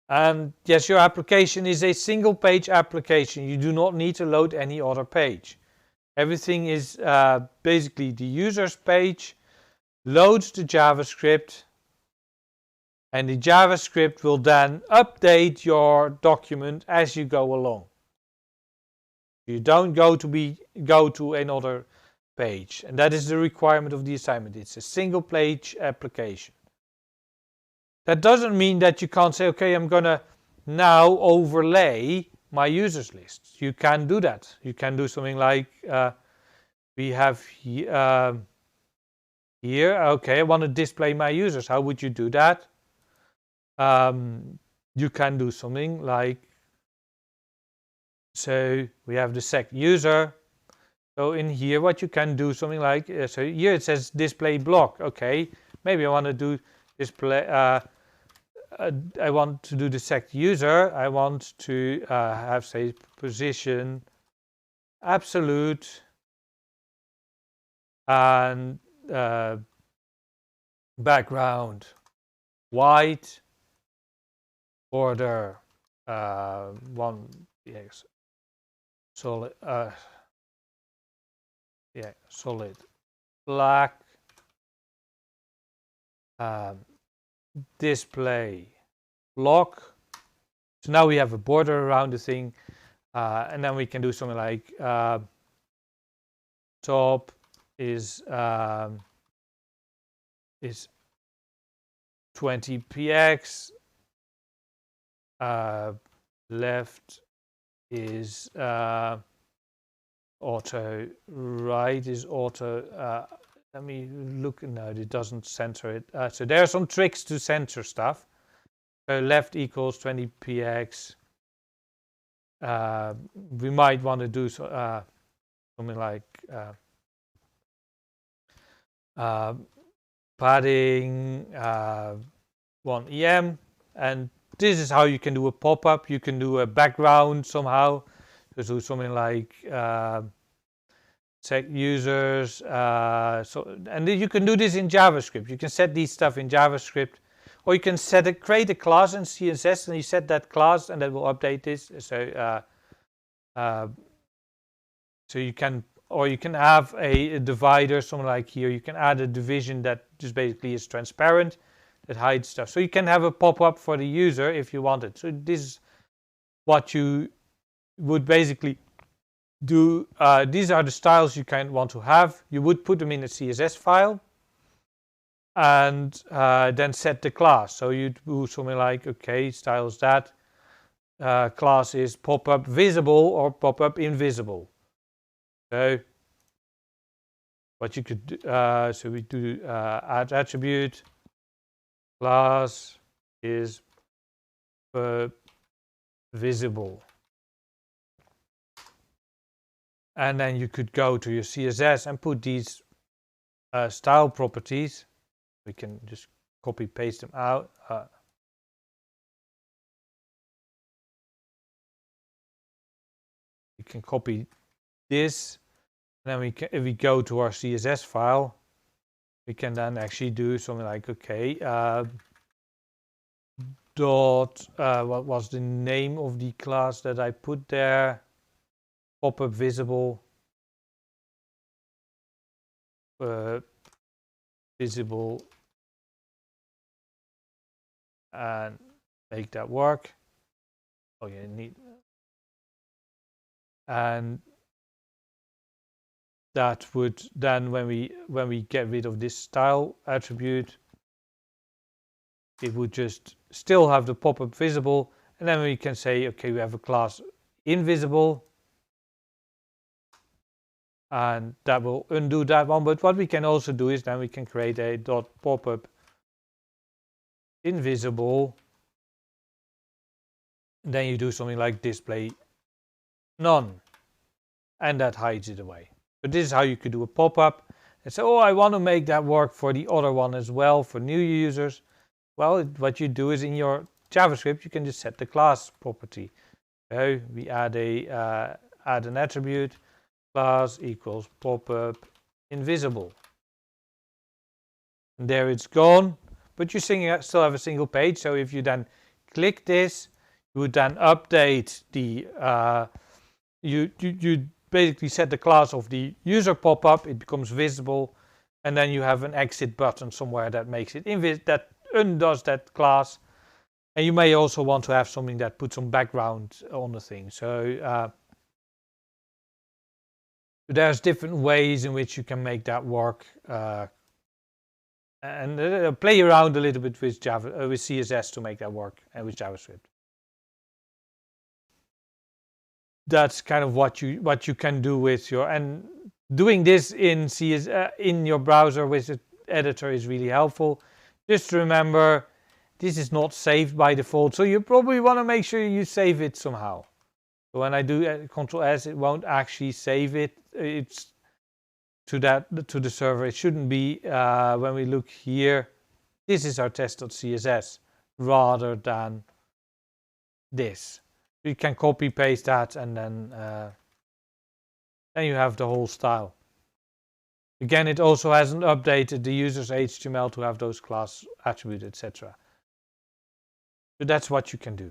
And yes, your application is a single page application. You do not need to load any other page. Everything is basically the user's page, loads the JavaScript, and the JavaScript will then update your document as you go along. You don't go to another page, and that is the requirement of the assignment. It's a single page application. That doesn't mean that you can't say, okay, I'm gonna now overlay my users list. You can do that. You can do something like we have here. Okay, I want to display my users. How would you do that? You can do something like, so we have the sec user. So in here, what you can do something like, so here it says display block. Okay, maybe I want to do display. I want to do the sec user. I want to have, say, position absolute and background white, border one, yes, solid, solid black, display block. So now we have a border around the thing, and then we can do something like top is 20px, left is auto, right is auto. Let me look. No, it doesn't center it. So there are some tricks to center stuff. So left equals 20px. We might want to do something like padding 1em, and this is how you can do a pop-up. You can do a background somehow. Just do something like check users. And you can do this in JavaScript. You can set these stuff in JavaScript, or you can create a class in CSS, and you set that class, and that will update this. So you can, or you can have a divider, something like here. You can add a division that just basically is transparent, that hides stuff. So you can have a pop-up for the user if you want it. So this is what you would basically do. These are the styles you can want to have. You would put them in a CSS file and then set the class. So you do something like, okay, styles that. Class is pop-up visible or pop-up invisible. So what you could do, so we do add attribute, class is visible. And then you could go to your CSS and put these style properties. We can just copy paste them out. You can copy this, and then if we go to our CSS file, we can then actually do something like, okay, dot, what was the name of the class that I put there? Pop-up visible, visible, and make that work. Oh yeah, neat. And that would then, when we get rid of this style attribute, it would just still have the pop-up visible, and then we can say, okay, we have a class invisible, and that will undo that one. But what we can also do is then we can create a dot pop-up invisible, and then you do something like display none, and that hides it away. But this is how you could do a pop-up and say, oh, I want to make that work for the other one as well, for new users. Well, what you do is in your JavaScript, you can just set the class property. So we add an attribute, class equals pop-up invisible. And there it's gone, but you still have a single page. So if you then click this, you would then update the you basically set the class of the user pop-up, it becomes visible, and then you have an exit button somewhere that makes it that undoes that class. And you may also want to have something that puts some background on the thing. So there's different ways in which you can make that work, and play around a little bit with with CSS to make that work, and with JavaScript. That's kind of what you can do with your, and doing this in in your browser with the editor is really helpful. Just remember, this is not saved by default, so you probably want to make sure you save it somehow. So when I do Control S, it won't actually save it. It's to the server. It shouldn't be. When we look here, this is our test.css rather than this. You can copy paste that, and then you have the whole style. Again, it also hasn't updated the user's HTML to have those class attributes, etc. So that's what you can do.